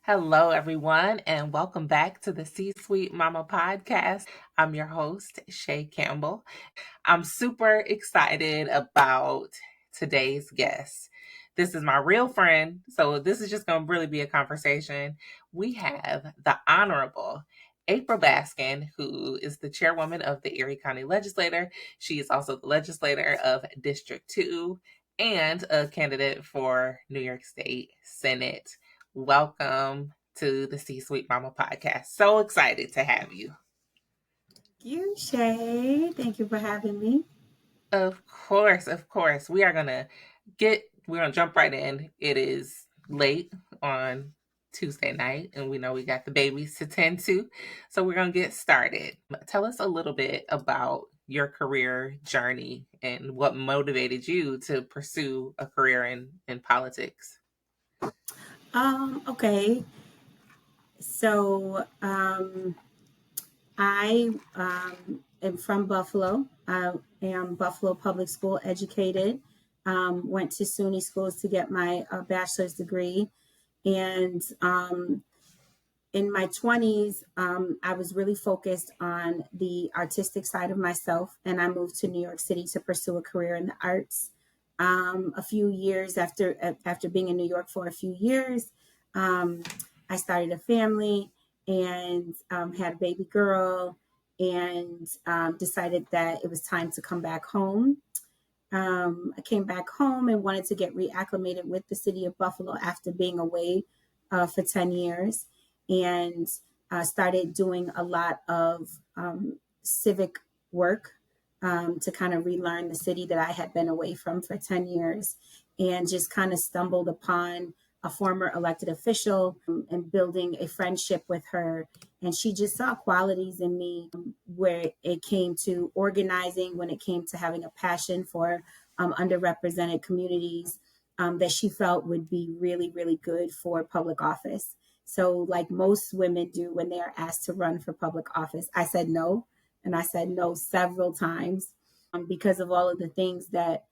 Hello, everyone, and welcome back to the C-Suite Mama podcast. I'm your host, Shay Campbell. I'm super excited about today's guest. This is my real friend, so this is just going to really be a conversation. We have the Honorable April Baskin, who is the chairwoman of the Erie County Legislator. She is also the legislator of District 2 and a candidate for New York State Senate. Welcome to the C-Suite Mama podcast. So excited to have you. You, Shay. Thank you for having me. Of course. We're gonna jump right in. It is late on Tuesday night, and we know we got the babies to tend to. So we're gonna get started. Tell us a little bit about your career journey and what motivated you to pursue a career in politics. Okay. So, I am from Buffalo. I am Buffalo public school educated. Went to SUNY schools to get my bachelor's degree. And in my 20s, I was really focused on the artistic side of myself. And I moved to New York City to pursue a career in the arts. A few years after being in New York for a few years, I started a family and had a baby girl and decided that it was time to come back home. I came back home and wanted to get reacclimated with the city of Buffalo after being away for 10 years and started doing a lot of civic work to kind of relearn the city that I had been away from for 10 years and just kind of stumbled upon a former elected official and building a friendship with her. And she just saw qualities in me where it came to organizing, when it came to having a passion for underrepresented communities that she felt would be really, really good for public office. So like most women do when they are asked to run for public office, I said no. And I said no several times because of all of the things that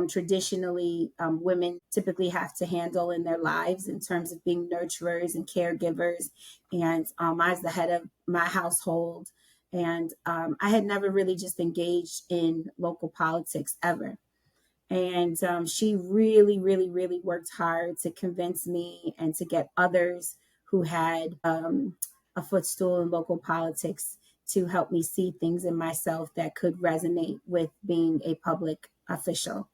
traditionally women typically have to handle in their lives in terms of being nurturers and caregivers. And I was the head of my household. And I had never really just engaged in local politics ever. And she really, really, really worked hard to convince me and to get others who had a footstool in local politics to help me see things in myself that could resonate with being a public official.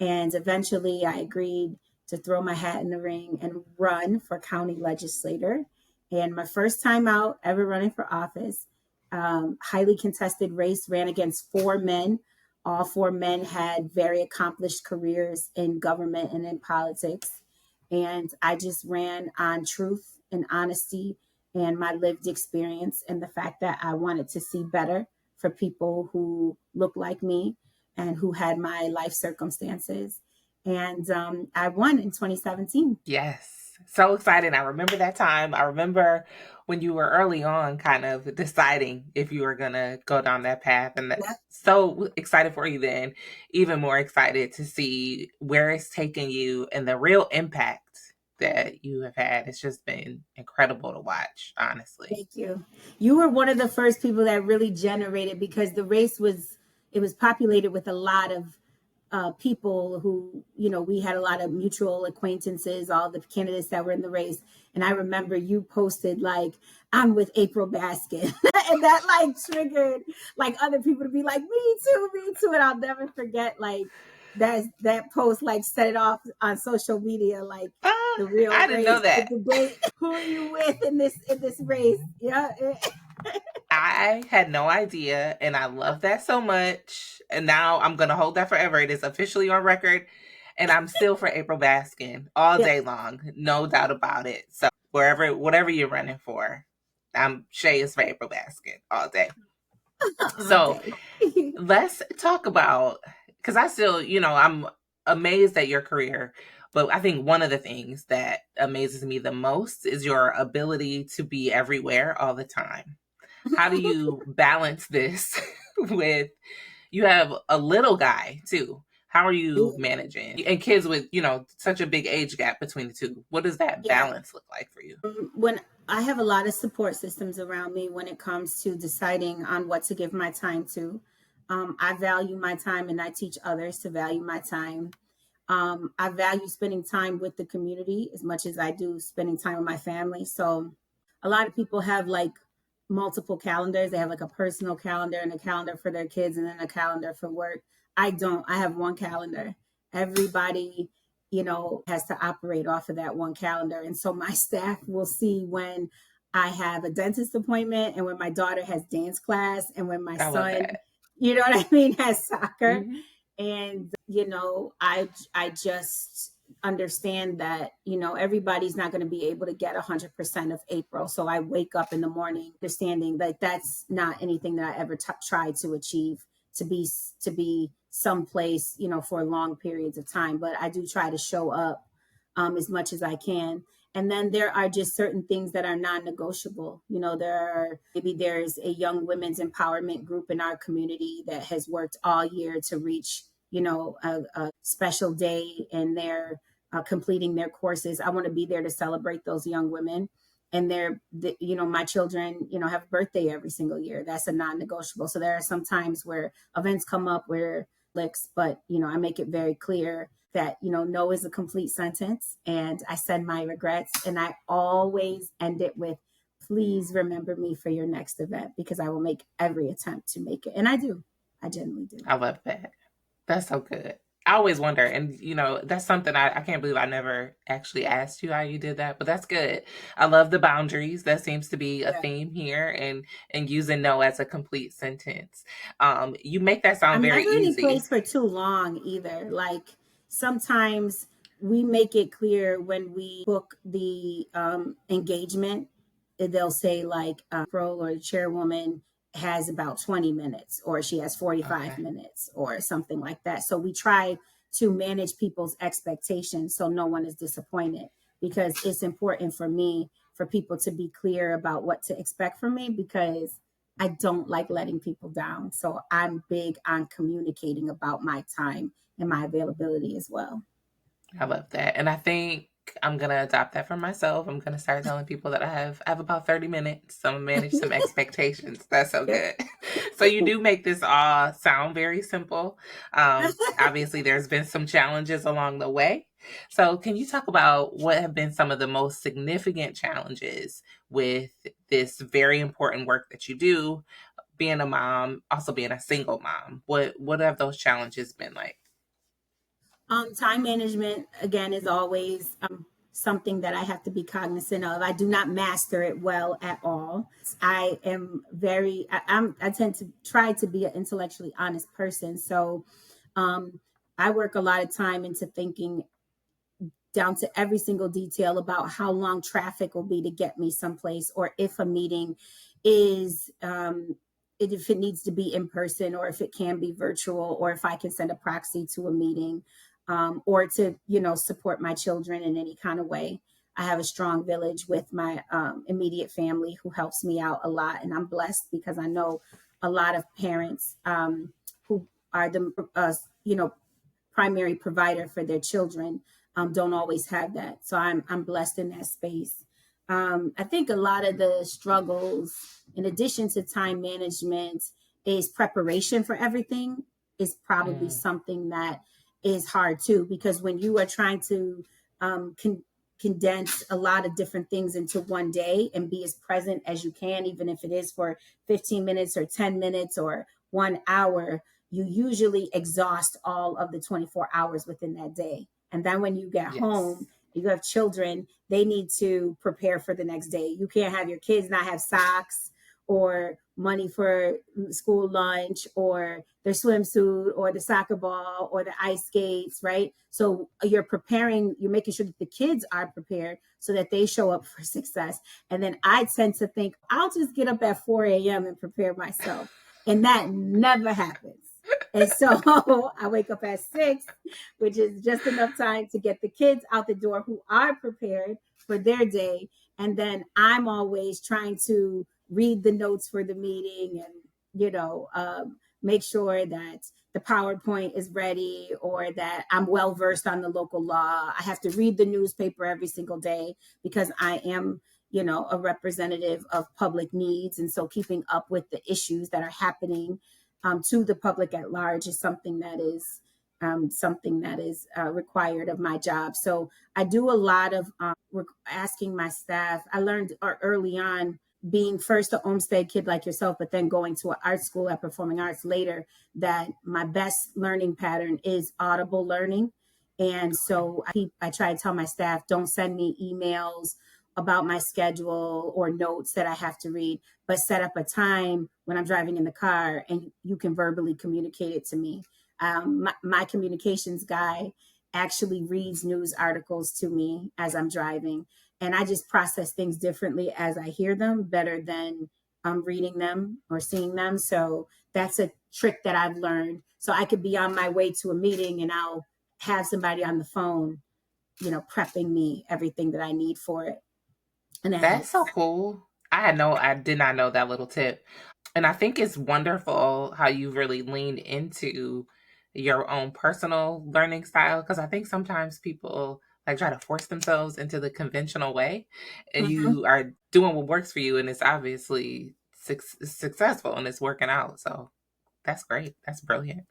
And eventually I agreed to throw my hat in the ring and run for county legislator. And my first time out ever running for office, highly contested race, ran against 4 men. All 4 men had very accomplished careers in government and in politics. And I just ran on truth and honesty and my lived experience and the fact that I wanted to see better for people who look like me and who had my life circumstances. And I won in 2017. Yes. So excited. I remember that time. I remember when you were early on kind of deciding if you were going to go down that path. And Yep. so excited for you then. Even more excited to see where it's taken you and the real impact that you have had. It's just been incredible to watch, honestly. Thank you. You were one of the first people that really generated because the race was populated with a lot of people who, we had a lot of mutual acquaintances, all the candidates that were in the race. And I remember you posted like, I'm with April Baskin. And that like triggered like other people to be like, me too. And I'll never forget like that post like set it off on social media, like the real I didn't race, know that. the debate. Who are you with in this race? Yeah. I had no idea, and I love that so much. And now I'm going to hold that forever. It is officially on record, and I'm still for April Baskin all day long, no doubt about it. So whatever you're running for, Shay is for April Baskin all day. So let's talk about, because I still, I'm amazed at your career, but I think one of the things that amazes me the most is your ability to be everywhere all the time. How do you balance this with, you have a little guy too. How are you managing? And kids with, such a big age gap between the two. What does that Yeah. balance look like for you? When I have a lot of support systems around me when it comes to deciding on what to give my time to. I value my time and I teach others to value my time. I value spending time with the community as much as I do spending time with my family. So a lot of people have like multiple calendars. They have like a personal calendar and a calendar for their kids and then a calendar for work. I don't. I have one calendar. Everybody, has to operate off of that one calendar. And so my staff will see when I have a dentist appointment and when my daughter has dance class and when my I love son, that. has soccer. Mm-hmm. And I just understand that everybody's not going to be able to get 100% of April. So I wake up in the morning understanding that that's not anything that I ever tried to achieve, to be someplace for long periods of time. But I do try to show up as much as I can. And then there are just certain things that are non-negotiable. There's a young women's empowerment group in our community that has worked all year to reach, a special day, and they're completing their courses. I want to be there to celebrate those young women. And my children, have a birthday every single year. That's a non-negotiable. So there are some times where events come up where but I make it very clear that no is a complete sentence, and I send my regrets, and I always end it with, please remember me for your next event, because I will make every attempt to make it. And I do. I genuinely do. I love that. That's so good. I always wonder, and that's something I can't believe I never actually asked you how you did that, but that's good. I love the boundaries. That seems to be a theme here, and using no as a complete sentence. You make that sound I'm very never in a easy. place for too long either. Like sometimes we make it clear when we book the engagement, they'll say like April or the chairwoman has about 20 minutes or she has 45 Okay. minutes or something like that. So we try to manage people's expectations so no one is disappointed, because it's important for me for people to be clear about what to expect from me, because I don't like letting people down. So I'm big on communicating about my time and my availability as well. I love that. And I think I'm gonna adopt that for myself. I'm gonna start telling people that I have about 30 minutes. So I'm gonna manage some expectations. That's so good. So you do make this all sound very simple. Obviously there's been some challenges along the way. So can you talk about what have been some of the most significant challenges with this very important work that you do, being a mom, also being a single mom? What have those challenges been like? Time management, again, is always something that I have to be cognizant of. I do not master it well at all. I am I tend to try to be an intellectually honest person. So I work a lot of time into thinking down to every single detail about how long traffic will be to get me someplace, or if a meeting is, if it needs to be in person, or if it can be virtual, or if I can send a proxy to a meeting, or to, support my children in any kind of way. I have a strong village with my immediate family who helps me out a lot. And I'm blessed because I know a lot of parents who are the, primary provider for their children don't always have that. So I'm blessed in that space. I think a lot of the struggles, in addition to time management, is preparation for everything is probably something that is hard too, because when you are trying to condense a lot of different things into one day and be as present as you can, even if it is for 15 minutes or 10 minutes or 1 hour, you usually exhaust all of the 24 hours within that day. And then when you get home, you have children, they need to prepare for the next day. You can't have your kids not have socks or money for school lunch or their swimsuit or the soccer ball or the ice skates, right? So you're making sure that the kids are prepared so that they show up for success. And then I tend to think, I'll just get up at 4 a.m. and prepare myself. And that never happens. And so I wake up at 6, which is just enough time to get the kids out the door who are prepared for their day. And then I'm always trying to read the notes for the meeting and, make sure that the PowerPoint is ready or that I'm well versed on the local law. I have to read the newspaper every single day because I am, a representative of public needs. And so keeping up with the issues that are happening to the public at large is something that is required of my job. So I do a lot of asking my staff. I learned early on, being first a Olmsted kid like yourself, but then going to an art school at Performing Arts later, that my best learning pattern is audible learning. And so I try to tell my staff, don't send me emails about my schedule or notes that I have to read, but set up a time when I'm driving in the car and you can verbally communicate it to me. My communications guy actually reads news articles to me as I'm driving. And I just process things differently as I hear them, better than reading them or seeing them. So that's a trick that I've learned. So I could be on my way to a meeting and I'll have somebody on the phone, prepping me everything that I need for it. And that That's helps. so cool. I did not know that little tip. And I think it's wonderful how you really leaned into your own personal learning style, because I think sometimes people like try to force themselves into the conventional way, and Mm-hmm. you are doing what works for you, and it's obviously successful and it's working out. So that's great. That's brilliant.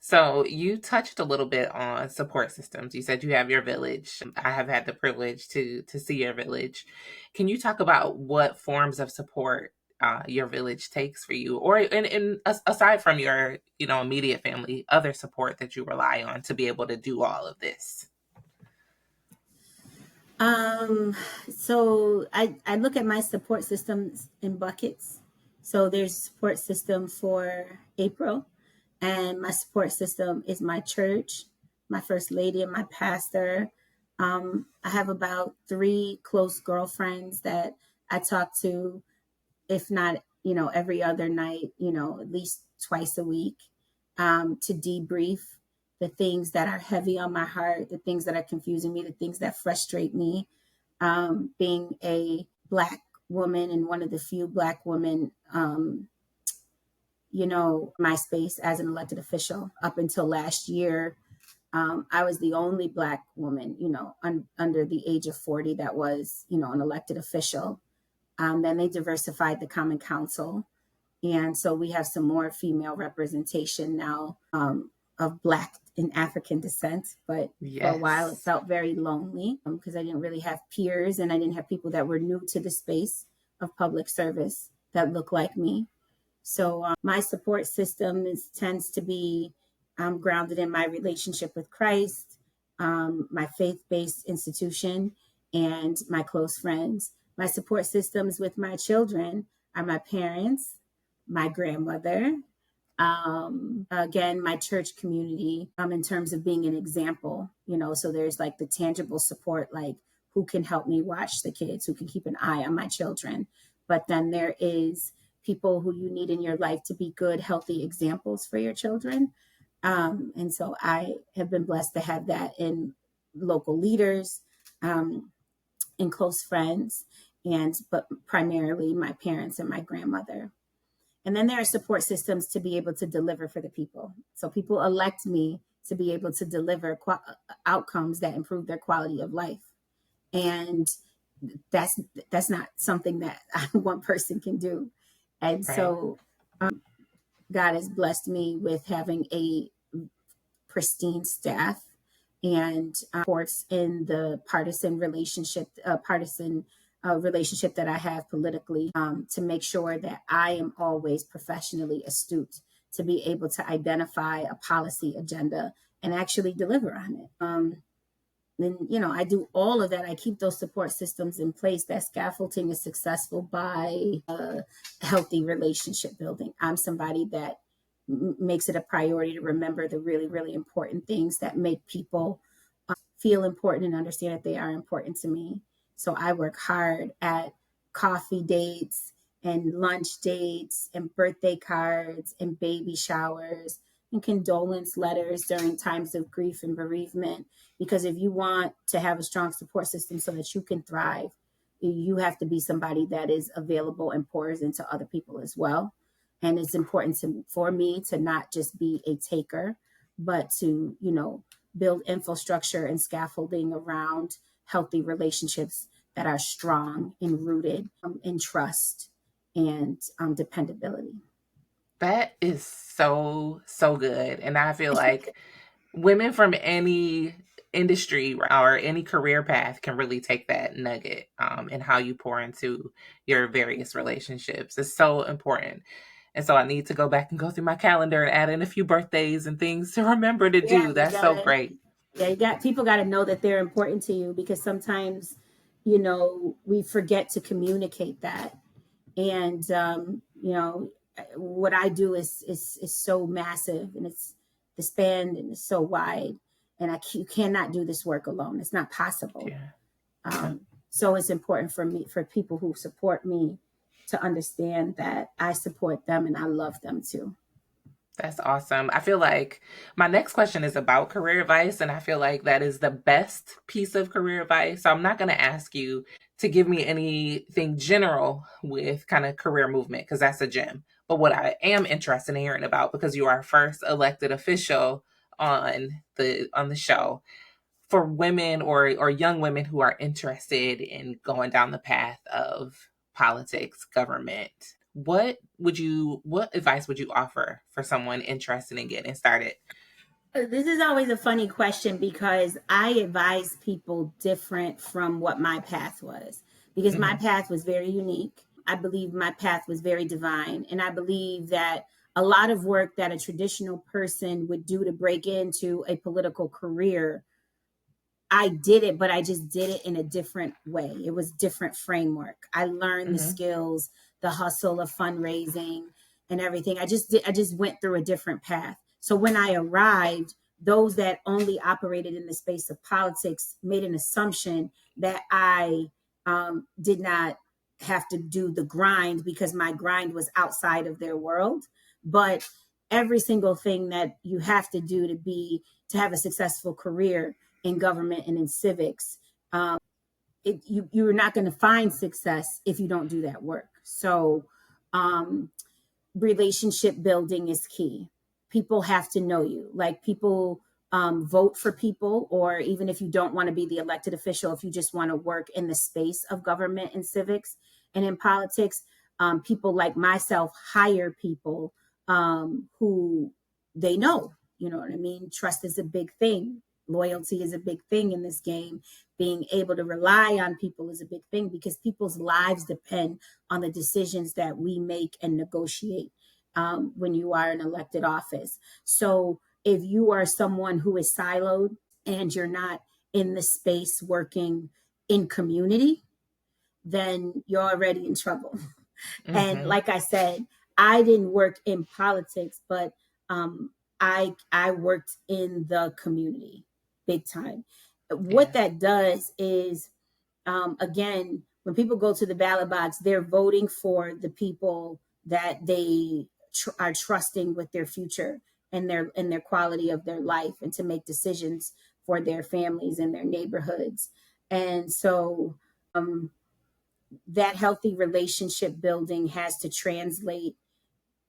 So you touched a little bit on support systems. You said you have your village. I have had the privilege to see your village. Can you talk about what forms of support your village takes for you, or aside from your immediate family, other support that you rely on to be able to do all of this? So I look at my support systems in buckets. So there's a support system for April, and my support system is my church, my first lady, and my pastor. I have about 3 close girlfriends that I talk to, if not, every other night, at least twice a week, to debrief the things that are heavy on my heart, the things that are confusing me, the things that frustrate me. Being a Black woman and one of the few Black women, my space as an elected official up until last year, I was the only Black woman, under the age of 40 that was, an elected official. Then they diversified the Common Council. And so we have some more female representation now, of Black and African descent. But for a while, it Yes. felt very lonely because I didn't really have peers and I didn't have people that were new to the space of public service that look like me. So my support system tends to be grounded in my relationship with Christ, my faith-based institution, and my close friends. My support systems with my children are my parents, my grandmother, again, my church community, in terms of being an example, so there's like the tangible support, like who can help me watch the kids, who can keep an eye on my children. But then there is people who you need in your life to be good, healthy examples for your children. And so I have been blessed to have that in local leaders, and close friends, but primarily my parents and my grandmother. And then there are support systems to be able to deliver for the people. So people elect me to be able to deliver outcomes that improve their quality of life. And that's not something that one person can do. And Right. so God has blessed me with having a pristine staff and supports in the partisan relationship that I have politically, to make sure that I am always professionally astute to be able to identify a policy agenda and actually deliver on it. And I do all of that. I keep those support systems in place. That scaffolding is successful by healthy relationship building. I'm somebody that makes it a priority to remember the really, really important things that make people feel important and understand that they are important to me. So I work hard at coffee dates and lunch dates and birthday cards and baby showers and condolence letters during times of grief and bereavement. Because if you want to have a strong support system so that you can thrive, you have to be somebody that is available and pours into other people as well. And it's important for me to not just be a taker, but to, build infrastructure and scaffolding around healthy relationships that are strong and rooted in trust and dependability. That is so, so good. And I feel like women from any industry or any career path can really take that nugget and how you pour into your various relationships. It's so important. And so I need to go back and go through my calendar and add in a few birthdays and things to remember to Yeah, do. That's so great. people got to know that they're important to you, because sometimes, we forget to communicate that. And what I do is so massive, and it's the span and it's so wide, and you cannot do this work alone. It's not possible. Yeah. So it's important for people who support me to understand that I support them and I love them too. That's awesome. I feel like my next question is about career advice, and I feel like that is the best piece of career advice. So I'm not going to ask you to give me anything general with kind of career movement, because that's a gem. But what I am interested in hearing about, because you are our first elected official on the show, for women or young women who are interested in going down the path of politics, government, what advice would you offer for someone interested in getting started? This is always a funny question, because I advise people different from what my path was, because my path was very unique. I believe my path was very divine. And I believe that a lot of work that a traditional person would do to break into a political career, I did it, but I just did it in a different way. It was different framework. I learned the skills, the hustle of fundraising and everything. I just went through a different path. So when I arrived, those that only operated in the space of politics made an assumption that I did not have to do the grind, because my grind was outside of their world. But every single thing that you have to do to have a successful career in government and in civics, you're not going to find success if you don't do that work. So relationship building is key. People have to know you. Like, people vote for people, or even if you don't want to be the elected official, if you just want to work in the space of government and civics and in politics, people like myself hire people who they know. You know what I mean? Trust is a big thing. Loyalty is a big thing in this game. Being able to rely on people is a big thing, because people's lives depend on the decisions that we make and negotiate when you are in elected office. So if you are someone who is siloed and you're not in the space working in community, then you're already in trouble. And like I said, I didn't work in politics, but I worked in the community big time. What that does is, again, when people go to the ballot box, they're voting for the people that they are trusting with their future and their quality of their life, and to make decisions for their families and their neighborhoods. And so that healthy relationship building has to translate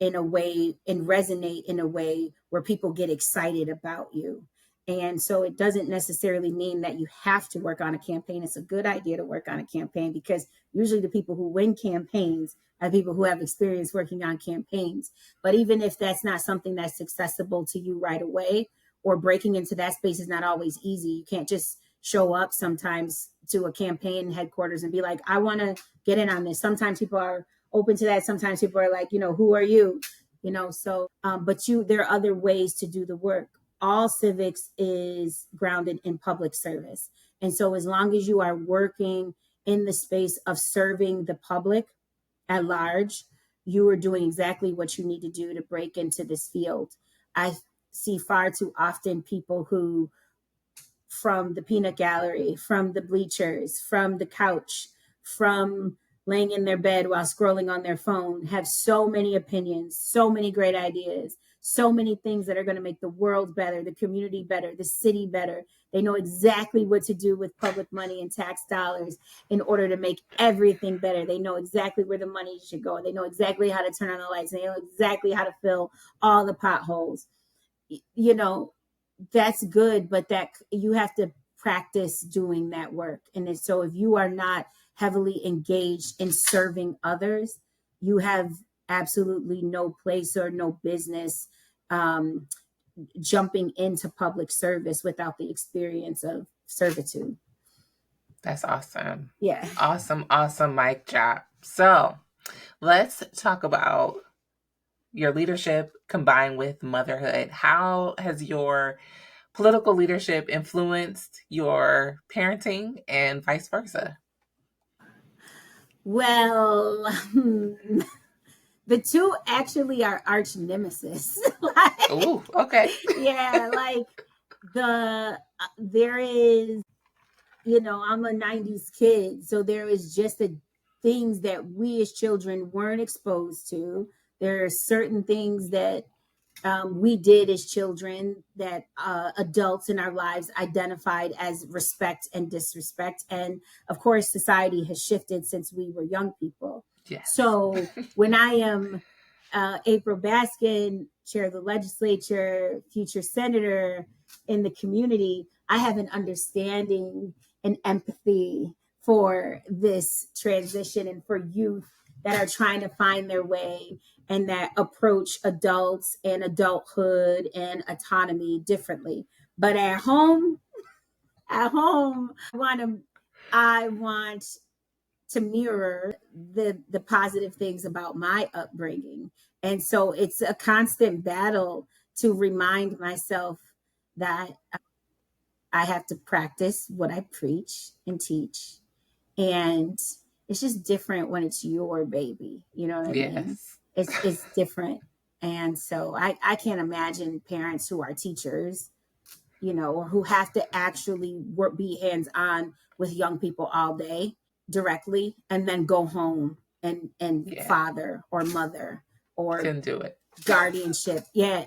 in a way and resonate in a way where people get excited about you. And so it doesn't necessarily mean that you have to work on a campaign. It's a good idea to work on a campaign, because usually the people who win campaigns are people who have experience working on campaigns. But even if that's not something that's accessible to you right away, or breaking into that space is not always easy. You can't just show up sometimes to a campaign headquarters and be like, I want to get in on this. Sometimes people are open to that. Sometimes people are like, who are you? But there are other ways to do the work. All civics is grounded in public service. And so as long as you are working in the space of serving the public at large, you are doing exactly what you need to do to break into this field. I see far too often people who, from the peanut gallery, from the bleachers, from the couch, from laying in their bed while scrolling on their phone, have so many opinions, so many great ideas, so many things that are going to make the world better, the community better, the city better. They know exactly what to do with public money and tax dollars in order to make everything better. They know exactly where the money should go. They know exactly how to turn on the lights. They know exactly how to fill all the potholes. You know, that's good, but that you have to practice doing that work. And so if you are not heavily engaged in serving others, you have absolutely no place or no business um, jumping into public service without the experience of servitude. That's awesome. Yeah. Awesome mic drop. So let's talk about your leadership combined with motherhood. How has your political leadership influenced your parenting and vice versa? Well, the two actually are arch nemesis. Like, Oh, okay. yeah, like there is, I'm a 90s kid, so there is just the things that we as children weren't exposed to. There are certain things that we did as children that adults in our lives identified as respect and disrespect. And of course, society has shifted since we were young people. Yes. So when I am April Baskin, chair of the legislature, future senator in the community, I have an understanding and empathy for this transition and for youth that are trying to find their way and that approach adults and adulthood and autonomy differently. But at home, I want to mirror the positive things about my upbringing. And so it's a constant battle to remind myself that I have to practice what I preach and teach. And it's just different when it's your baby. You know what I mean? Yes. It's different. And so I can't imagine parents who are teachers, or who have to actually be hands-on with young people all day directly and then go home and Yeah. father or mother or Couldn't do it. guardianship. Yeah,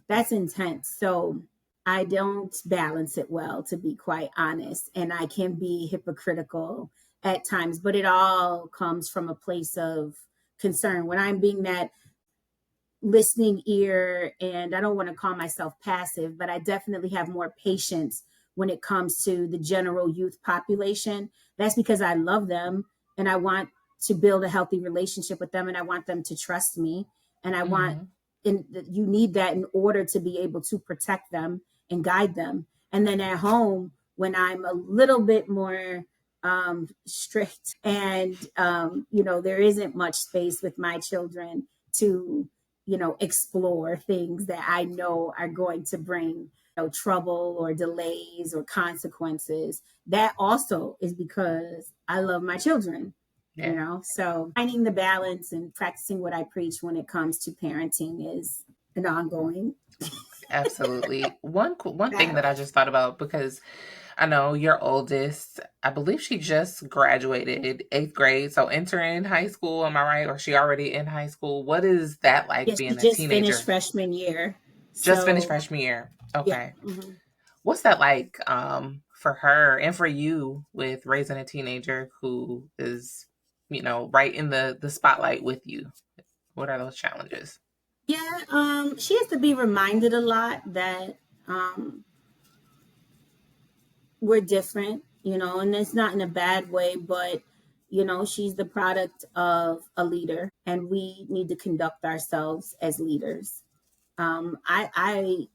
that's intense. So I don't balance it well, to be quite honest. And I can be hypocritical at times, but it all comes from a place of concern. When I'm being that listening ear, and I don't want to call myself passive, but I definitely have more patience when it comes to the general youth population. That's because I love them and I want to build a healthy relationship with them and I want them to trust me. And I want, and you need that in order to be able to protect them and guide them. And then at home, when I'm a little bit more strict and, there isn't much space with my children to explore things that I know are going to bring trouble or delays or consequences. That also is because I love my children. Yeah. So finding the balance and practicing what I preach when it comes to parenting is an ongoing. Absolutely. One thing that I just thought about, because I know your oldest, I believe she just graduated 8th grade, so entering high school, am I right? Or she already in high school? What is that like, Yes, she being a just teenager? finished freshman year. Just finished freshman year. Okay. Yeah. Mm-hmm. What's that like for her and for you with raising a teenager who is, right in the spotlight with you? What are those challenges? Yeah, she has to be reminded a lot that we're different, and it's not in a bad way, but she's the product of a leader and we need to conduct ourselves as leaders. I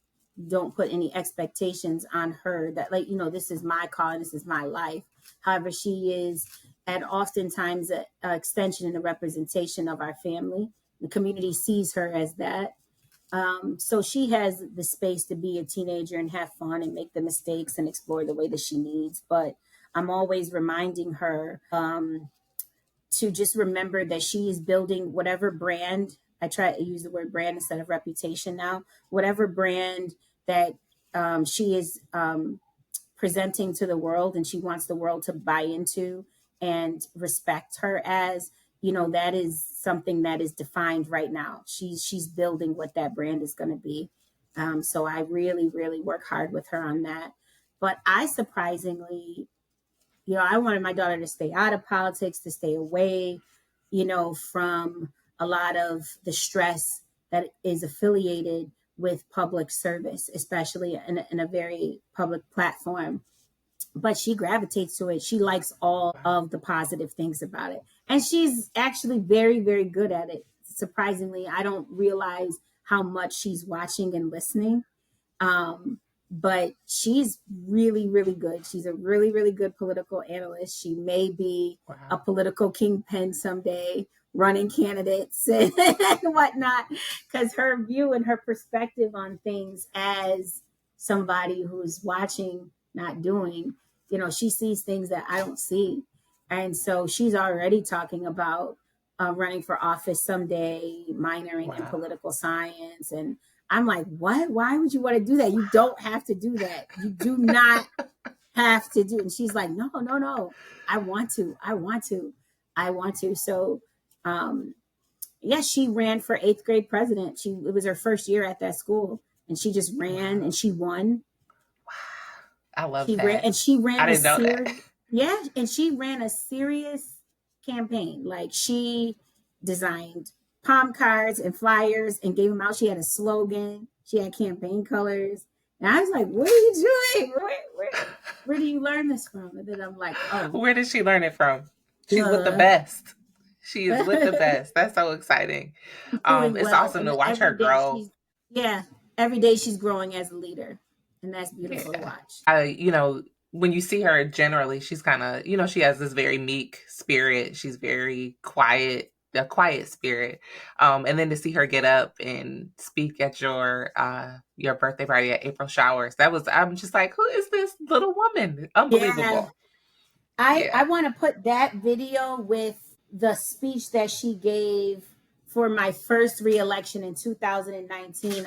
don't put any expectations on her that, like, this is my call, this is my life. However, she is at oftentimes an extension and a representation of our family. The community sees her as that. So she has the space to be a teenager and have fun and make the mistakes and explore the way that she needs. But I'm always reminding her to just remember that she is building whatever brand. I try to use the word brand instead of reputation now. Whatever brand that she is presenting to the world and she wants the world to buy into and respect her as, that is something that is defined right now. She's building what that brand is going to be. So I really, really work hard with her on that. But I surprisingly, I wanted my daughter to stay out of politics, to stay away, from a lot of the stress that is affiliated with public service, especially in a very public platform. But she gravitates to it. She likes all of the positive things about it. And she's actually very, very good at it. Surprisingly, I don't realize how much she's watching and listening. Um, but she's really, really good. She's a really, really good political analyst. She may be a Wow. political kingpin someday, running candidates and whatnot, because her view and her perspective on things as somebody who's watching, not doing, she sees things that I don't see. And so she's already talking about running for office someday, minoring in Wow. political science. And I'm like, what? Why would you want to do that? You don't have to do that. You do not have to do. And she's like, no, no, no. I want to. I want to. I want to. So, yeah, she ran for eighth grade president. It was her first year at that school, and she just ran Wow. and she won. I love She ran that. and she I ran a didn't know that. serious, yeah, and she ran a serious campaign. Like she designed palm cards and flyers and gave them out. She had a slogan. She had campaign colors. And I was like, what are you doing? Where do you learn this from? And then I'm like, oh, Where did she learn it from? She's with the duh. best. She is with the best. That's so exciting. Doing It's well. awesome And to watch her grow. every day she's growing as a leader. And that's beautiful to Yeah. watch. When you see her generally, she's kind of, she has this very meek spirit. She's very quiet, a quiet spirit. And then to see her get up and speak at your birthday party at April Showers, I'm just like, who is this little woman? Yeah. Unbelievable. I Yeah. want to put that video with the speech that she gave for my first reelection in 2019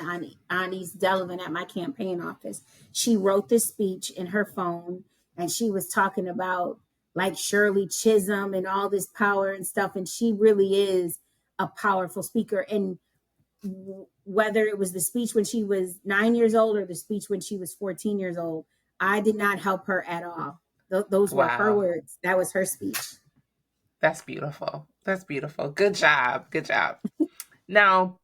on East Delavan at my campaign office. She wrote this speech in her phone, and she was talking about like Shirley Chisholm and all this power and stuff. And she really is a powerful speaker. And whether it was the speech when she was 9 years old or the speech when she was 14 years old, I did not help her at all. Those were her Wow. words. That was her speech. That's beautiful. That's beautiful. Good job. Good job. Now,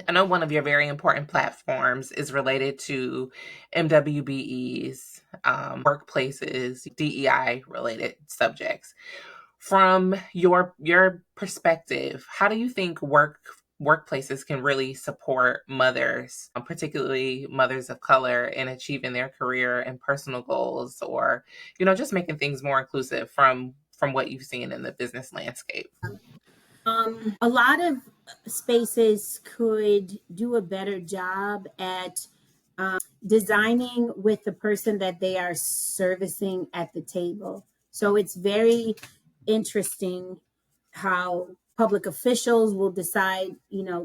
I know one of your very important platforms is related to MWBEs, workplaces, DEI related subjects. From your perspective, how do you think workplaces can really support mothers, particularly mothers of color, in achieving their career and personal goals, or just making things more inclusive from what you've seen in the business landscape? A lot of spaces could do a better job at designing with the person that they are servicing at the table. So it's very interesting how public officials will decide,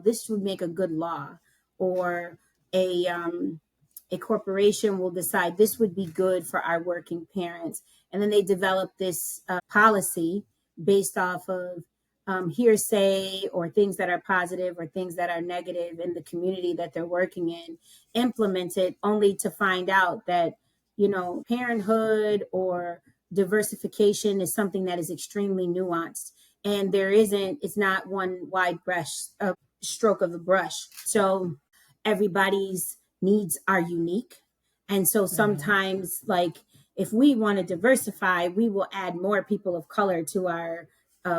this would make a good law, or a corporation will decide this would be good for our working parents, and then they develop this policy based off of hearsay or things that are positive or things that are negative in the community that they're working in, implement it only to find out that, parenthood or diversification is something that is extremely nuanced. And it's not one wide brush, stroke of the brush. So everybody's needs are unique. And so Mhm. sometimes, like, if we want to diversify, we will add more people of color to our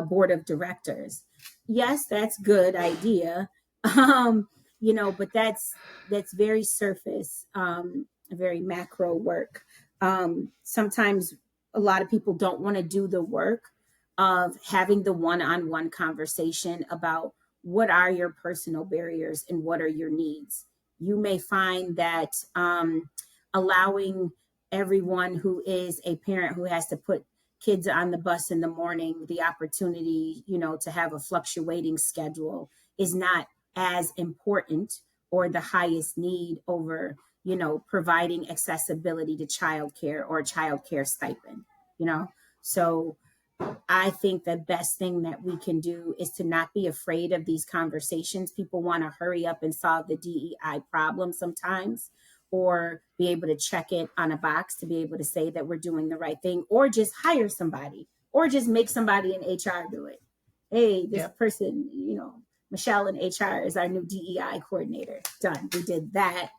board of directors. Yes, that's good idea. But that's very surface, very macro work. Sometimes a lot of people don't want to do the work of having the one-on-one conversation about what are your personal barriers and what are your needs. You may find that allowing everyone who is a parent who has to put kids on the bus in the morning the opportunity, to have a fluctuating schedule is not as important or the highest need over, providing accessibility to childcare or childcare stipend, you know. So I think the best thing that we can do is to not be afraid of these conversations. People want to hurry up and solve the DEI problem sometimes, or be able to check it on a box to be able to say that we're doing the right thing, or just hire somebody, or just make somebody in HR do it. Hey, this Yep. person, Michelle in HR is our new DEI coordinator. Done. We did that.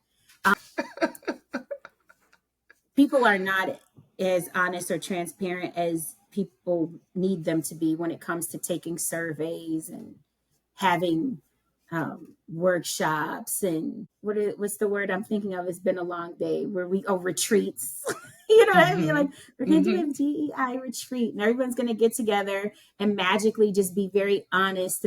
People are not as honest or transparent as people need them to be when it comes to taking surveys and having workshops and what's the word I'm thinking of? It's been a long day where retreats. You know what I mean? Like, we're going to do a DEI retreat, and everyone's going to get together and magically just be very honest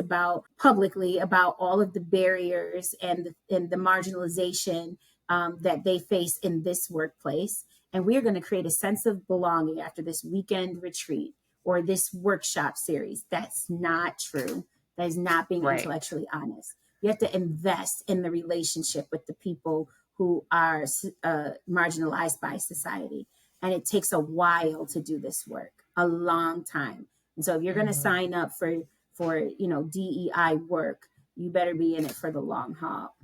publicly about all of the barriers and the marginalization that they face in this workplace. And we're going to create a sense of belonging after this weekend retreat or this workshop series. That's not true. That is not being Right. intellectually honest. You have to invest in the relationship with the people who are marginalized by society. And it takes a while to do this work, a long time. And so if you're going to sign up for DEI work, you better be in it for the long haul.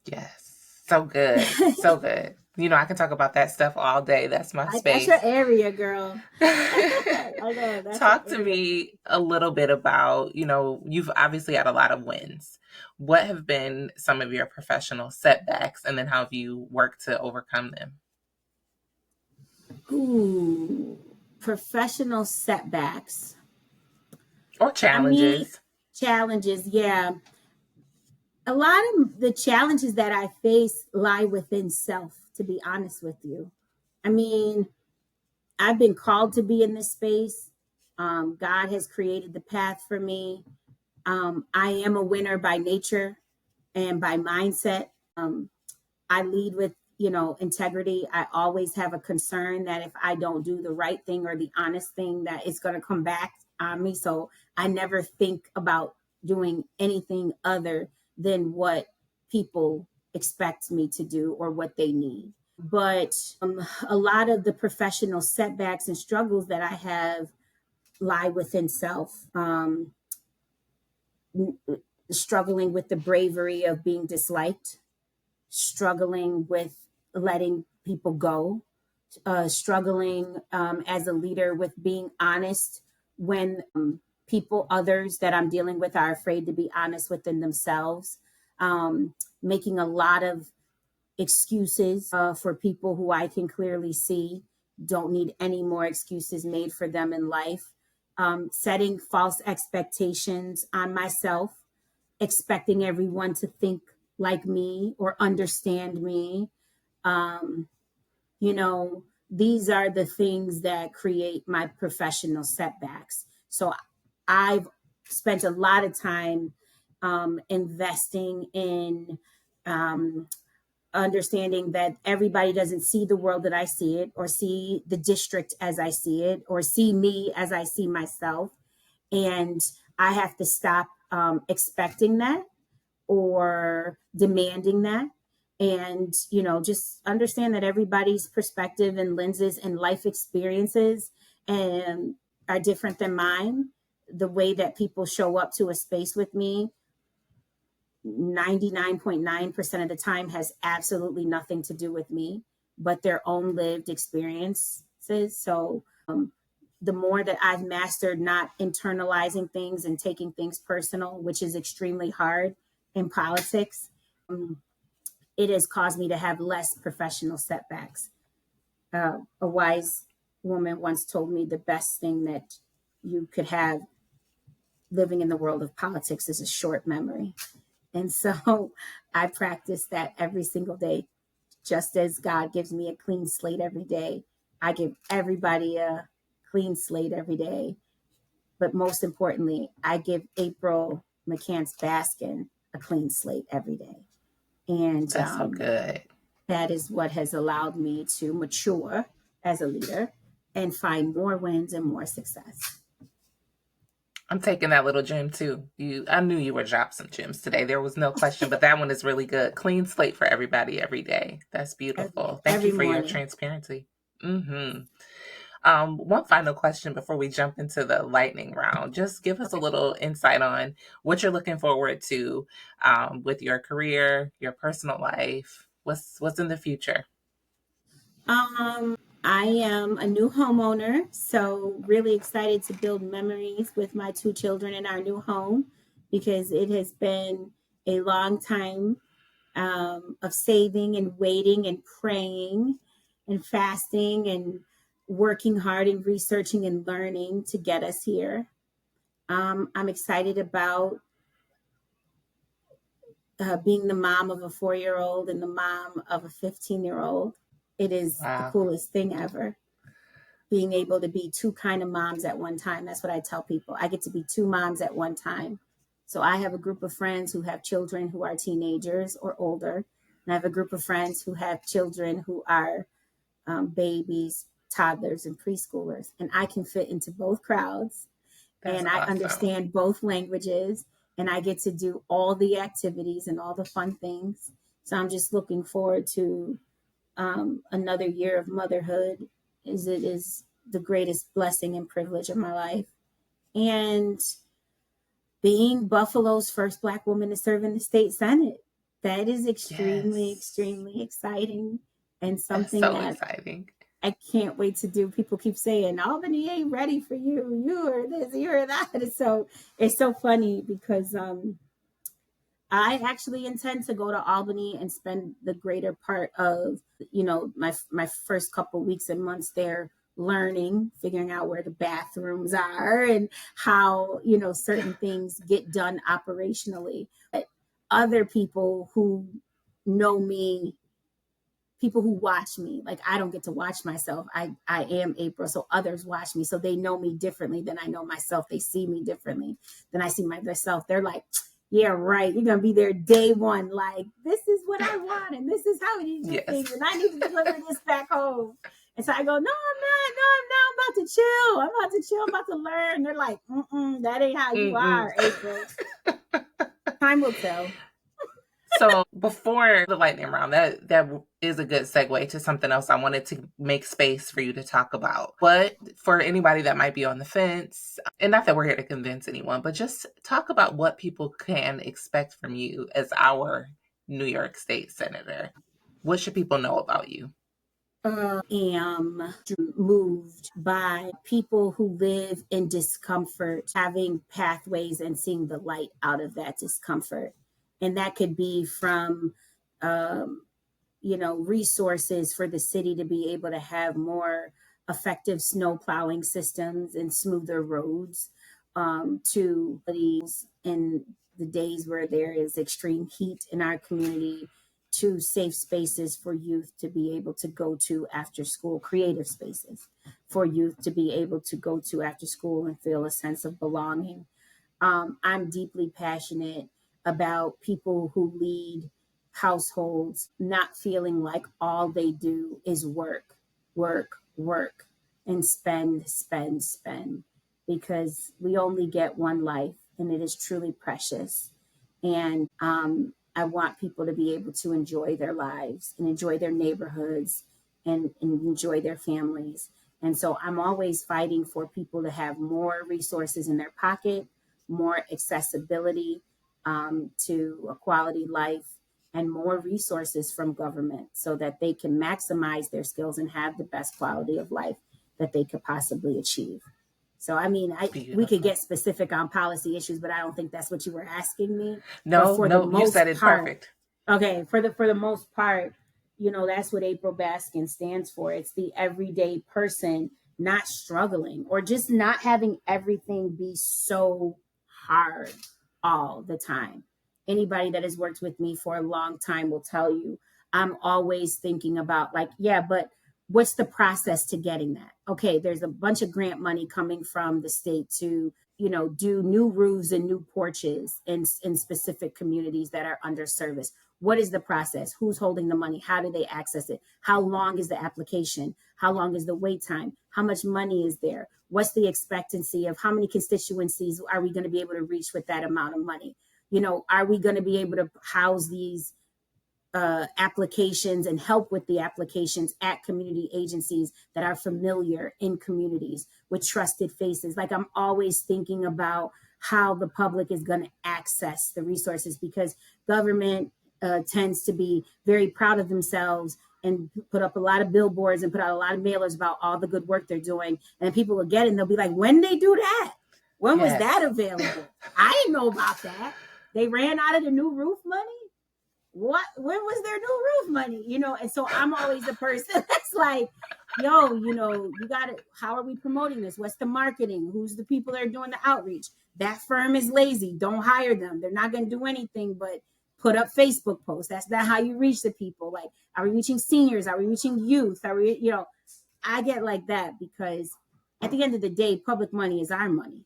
Yes. So good. So good. I can talk about that stuff all day. That's my space. That's your area, girl. I know. Talk to me a little bit about, you've obviously had a lot of wins. What have been some of your professional setbacks, and then how have you worked to overcome them? Ooh, professional setbacks. Or challenges. Challenges, yeah. A lot of the challenges that I face lie within self, to be honest with you. I mean, I've been called to be in this space. God has created the path for me. I am a winner by nature and by mindset. I lead with, integrity. I always have a concern that if I don't do the right thing or the honest thing, that it's going to come back on me. So I never think about doing anything other than what people expect me to do or what they need. But a lot of the professional setbacks and struggles that I have lie within self. Struggling with the bravery of being disliked, struggling with letting people go, struggling as a leader with being honest when others that I'm dealing with are afraid to be honest within themselves, making a lot of excuses for people who I can clearly see don't need any more excuses made for them in life, setting false expectations on myself, expecting everyone to think like me or understand me. These are the things that create my professional setbacks. So I've spent a lot of time investing in understanding that everybody doesn't see the world that I see it, or see the district as I see it, or see me as I see myself. And I have to stop expecting that or demanding that. And, just understand that everybody's perspective and lenses and life experiences are different than mine. The way that people show up to a space with me 99.9% of the time has absolutely nothing to do with me, but their own lived experiences. So the more that I've mastered not internalizing things and taking things personal, which is extremely hard in politics, it has caused me to have less professional setbacks. A wise woman once told me the best thing that you could have living in the world of politics is a short memory. And so I practice that every single day. Just as God gives me a clean slate every day, I give everybody a clean slate every day. But most importantly, I give April Baskin a clean slate every day. And that's so good. That is what has allowed me to mature as a leader and find more wins and more success. I'm taking that little gem too. I knew you were dropping some gems today. There was no question, but that one is really good. Clean slate for everybody every day. That's beautiful. Thank you for your transparency. One final question before we jump into the lightning round. Just give us a little insight on what you're looking forward to with your career, your personal life, What's in the future? I am a new homeowner, so really excited to build memories with my two children in our new home because it has been a long time of saving and waiting and praying and fasting and working hard and researching and learning to get us here. I'm excited about being the mom of a 4-year-old and the mom of a 15-year-old. It is the Wow. coolest thing ever. Being able to be two kind of moms at one time. That's what I tell people. I get to be two moms at one time. So I have a group of friends who have children who are teenagers or older. And I have a group of friends who have children who are babies, toddlers, and preschoolers. And I can fit into both crowds. That's And I awesome. understand both languages. And I get to do all the activities and all the fun things. So I'm just looking forward to another year of motherhood, as it is the greatest blessing and privilege of my life. And being Buffalo's first Black woman to serve in the state Senate, that is extremely, Yes. extremely exciting and That's something so that exciting. I can't wait to do. People keep saying Albany ain't ready for you. You are this, you are that. It's so funny because I actually intend to go to Albany and spend the greater part of, my first couple weeks and months there learning, figuring out where the bathrooms are and how, certain things get done operationally. But other people who know me, people who watch me, like I don't get to watch myself. I am April, so others watch me, so they know me differently than I know myself. They see me differently than I see myself. They're like, yeah, right, you're gonna be there day one, like this is what I want and this is how we need to do Yes. things and I need to deliver this back home. And so I go, no, I'm not. No, I'm not. I'm about to chill. I'm about to chill. I'm about to learn. They're like, that ain't how you Mm-mm. are, April. Time will tell. So before the lightning round, that is a good segue to something else I wanted to make space for you to talk about. But for anybody that might be on the fence, and not that we're here to convince anyone, but just talk about what people can expect from you as our New York State Senator. What should people know about you? Am moved by people who live in discomfort, having pathways and seeing the light out of that discomfort. And that could be from, um, resources for the city to be able to have more effective snow plowing systems and smoother roads, to these in the days where there is extreme heat in our community, to safe spaces for youth to be able to go to after school, creative spaces for youth to be able to go to after school and feel a sense of belonging. I'm deeply passionate about people who lead households not feeling like all they do is work, work, work, and spend, spend, spend, because we only get one life and it is truly precious. And I want people to be able to enjoy their lives and enjoy their neighborhoods and enjoy their families. And so I'm always fighting for people to have more resources in their pocket, more accessibility to a quality life, and more resources from government so that they can maximize their skills and have the best quality of life that they could possibly achieve. So, I mean, we could Beautiful. get specific on policy issues, but I don't think that's what you were asking me. But No, for the no, you said most it part, perfect. okay, for the most part, that's what April Baskin stands for. It's the everyday person not struggling or just not having everything be so hard all the time. Anybody that has worked with me for a long time will tell you I'm always thinking about, like, yeah, but what's the process to getting that? Okay, there's a bunch of grant money coming from the state to, do new roofs and new porches in specific communities that are under service. What is the process? Who's holding the money? How do they access it? How long is the application? How long is the wait time? How much money is there? What's the expectancy of how many constituencies are we going to be able to reach with that amount of money? Are we going to be able to house these applications and help with the applications at community agencies that are familiar in communities with trusted faces? Like, I'm always thinking about how the public is going to access the resources, because government tends to be very proud of themselves and put up a lot of billboards and put out a lot of mailers about all the good work they're doing. And people will get it and they'll be like, when they do that? When was that available? I didn't know about that. They ran out of the new roof money. What? When was their new roof money? You know, and so I'm always the person that's like, yo, you know, you got it. How are we promoting this? What's the marketing? Who's the people that are doing the outreach? That firm is lazy. Don't hire them. They're not going to do anything but put up Facebook posts. That's not how you reach the people. Like, are we reaching seniors? Are we reaching youth? Are we, you know, I get like that because at the end of the day, public money is our money.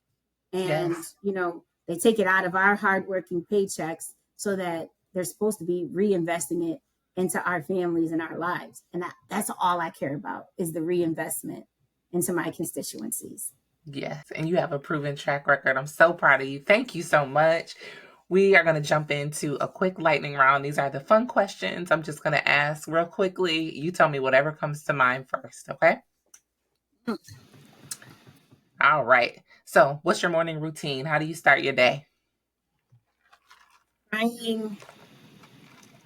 And, you know, they take it out of our hardworking paychecks so that they're supposed to be reinvesting it into our families and our lives. And that's all I care about is the reinvestment into my constituencies. Yes. And you have a proven track record. I'm so proud of you. Thank you so much. We are going to jump into a quick lightning round. These are the fun questions. I'm just going to ask real quickly. You tell me whatever comes to mind first. Okay. All right. So what's your morning routine? How do you start your day?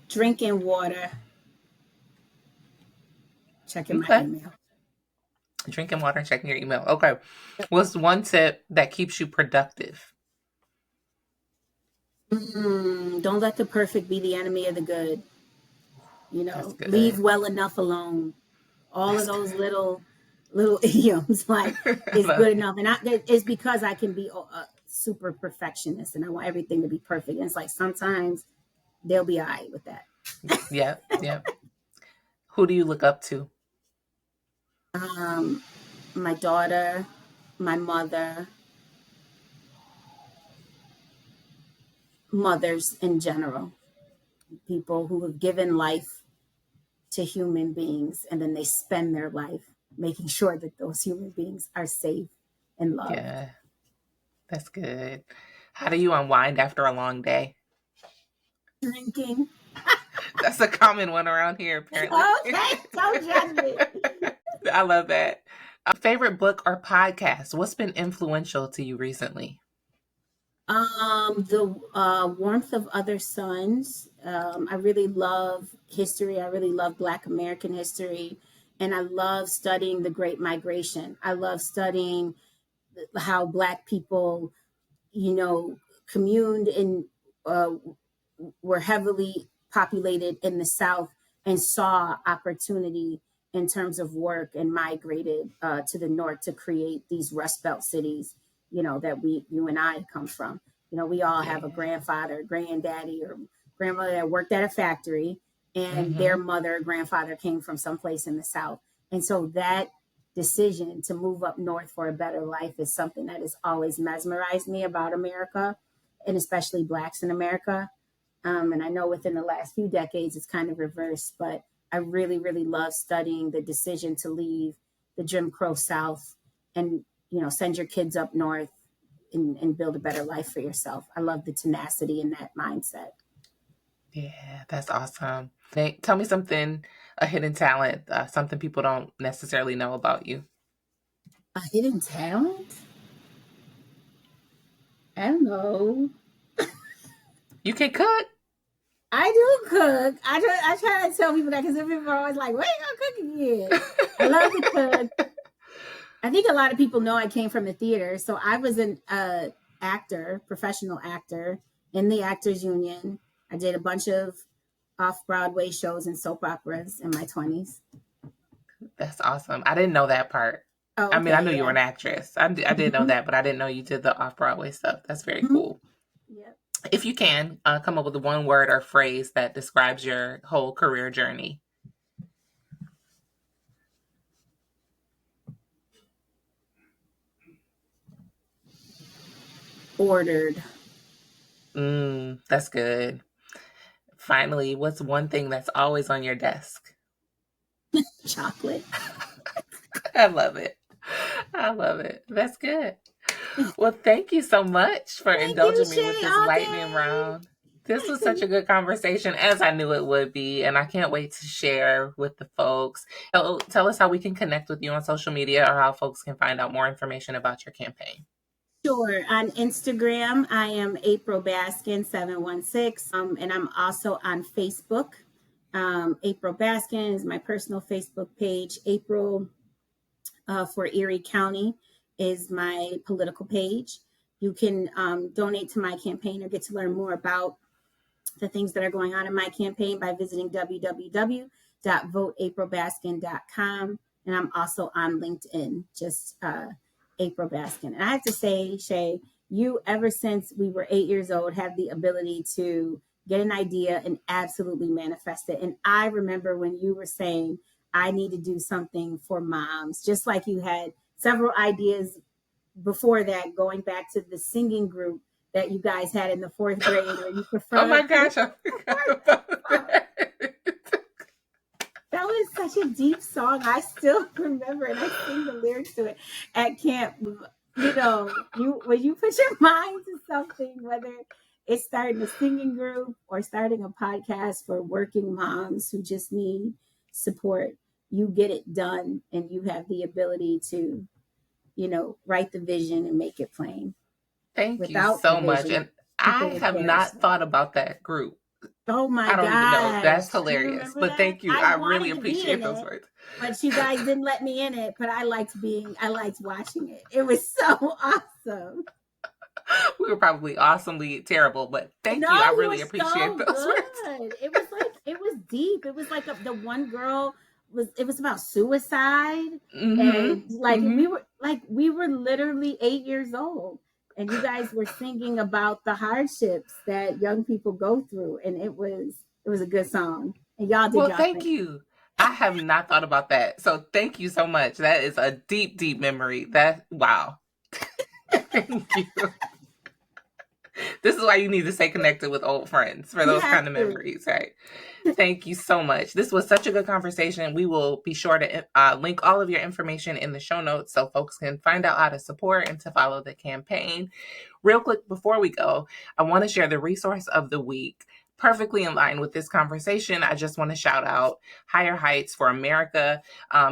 Drinking water, checking my email. Drinking water, checking your email. Okay. What's one tip that keeps you productive? Don't let the perfect be the enemy of the good. You know, leave well enough alone. All of those little idioms, like, it's good enough. And it's because I can be a super perfectionist and I want everything to be perfect. And it's like sometimes they'll be all right with that. Yep. Who do you look up to? My daughter, my mother, mothers in general, people who have given life to human beings and then they spend their life making sure that those human beings are safe and loved. Yeah, that's good. How do you unwind after a long day? Drinking. That's a common one around here, apparently. Okay, don't judge me. I love that. Favorite book or podcast? What's been influential to you recently? The Warmth of Other Suns. I really love history. I really love Black American history. And I love studying the Great Migration. I love studying how Black people, you know, communed in, were heavily populated in the South and saw opportunity in terms of work and migrated to the North to create these Rust Belt cities, you know, that you and I come from. You know, we all have a grandfather, granddaddy, or grandmother that worked at a factory, and their mother, grandfather came from someplace in the South. And so that decision to move up north for a better life is something that has always mesmerized me about America, and especially Blacks in America. And I know within the last few decades, it's kind of reversed, but I really, really love studying the decision to leave the Jim Crow South and, you know, send your kids up north and build a better life for yourself. I love the tenacity in that mindset. Yeah, that's awesome. Tell me something, a hidden talent, something people don't necessarily know about you. A hidden talent? I don't know. You can cook. I do cook. I try to tell people that because people are always like, "Where you gonna cook again?" I love to cook. I think a lot of people know I came from the theater, so I was an actor, professional actor in the Actors Union. I did a bunch of off-Broadway shows and soap operas in my 20s. That's awesome. I didn't know that part. Oh, okay, I mean, I knew you were an actress. I did know that, but I didn't know you did the off-Broadway stuff. That's very cool. Yep. If you can, come up with one word or phrase that describes your whole career journey. Ordered. That's good. Finally, what's one thing that's always on your desk? Chocolate. I love it. I love it. That's good. Well, thank you so much for indulging me with this lightning round. This was such a good conversation, as I knew it would be, and I can't wait to share with the folks. Tell us how we can connect with you on social media or how folks can find out more information about your campaign. Sure. On Instagram, I am April Baskin 716. And I'm also on Facebook. April Baskin is my personal Facebook page. April for Erie County is my political page. You can donate to my campaign or get to learn more about the things that are going on in my campaign by visiting www.voteaprilbaskin.com. And I'm also on LinkedIn, just April Baskin. And I have to say, Shay, you, ever since we were 8 years old, have the ability to get an idea and absolutely manifest it. And I remember when you were saying, I need to do something for moms, just like you had several ideas before that, going back to the singing group that you guys had in the fourth grade, or you prefer. Oh my gosh, I forgot about that. That was such a deep song. I still remember, and I sing the lyrics to it at camp. You know, when you put your mind to something, whether it's starting a singing group or starting a podcast for working moms who just need support, you get it done, and you have the ability to, write the vision and make it plain. Thank you Without the so much. vision, And people I would have perish. not thought about that group. Oh my I don't even know. gosh. That's You hilarious. remember But that? thank you. I I really wanted to be appreciate in those it, words. but you guys didn't let me in it. But I liked watching it. It was so awesome. We were probably awesomely terrible, but thank No, you. I you were really appreciate so those words. good. It was deep. It was like the one girl it was about suicide. And we were literally 8 years old. And you guys were singing about the hardships that young people go through. And it was a good song. And y'all did Well, y'all thank thing. you. I have not thought about that. So thank you so much. That is a deep, deep memory. Wow. Thank you. This is why you need to stay connected with old friends for You those have kind of to. memories, right? Thank you so much. This was such a good conversation. We will be sure to link all of your information in the show notes so folks can find out how to support and to follow the campaign. Real quick before we go, I want to share the resource of the week. Perfectly in line with this conversation, I just want to shout out Higher Heights for America.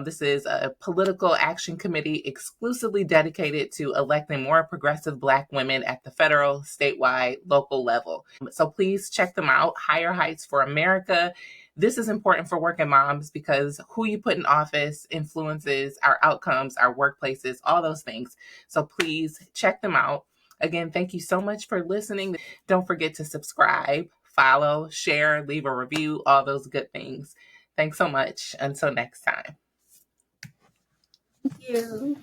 This is a political action committee exclusively dedicated to electing more progressive Black women at the federal, statewide, local level. So please check them out, Higher Heights for America. This is important for working moms because who you put in office influences our outcomes, our workplaces, all those things. So please check them out. Again, thank you so much for listening. Don't forget to subscribe, follow, share, leave a review, all those good things. Thanks so much. Until next time. Thank you.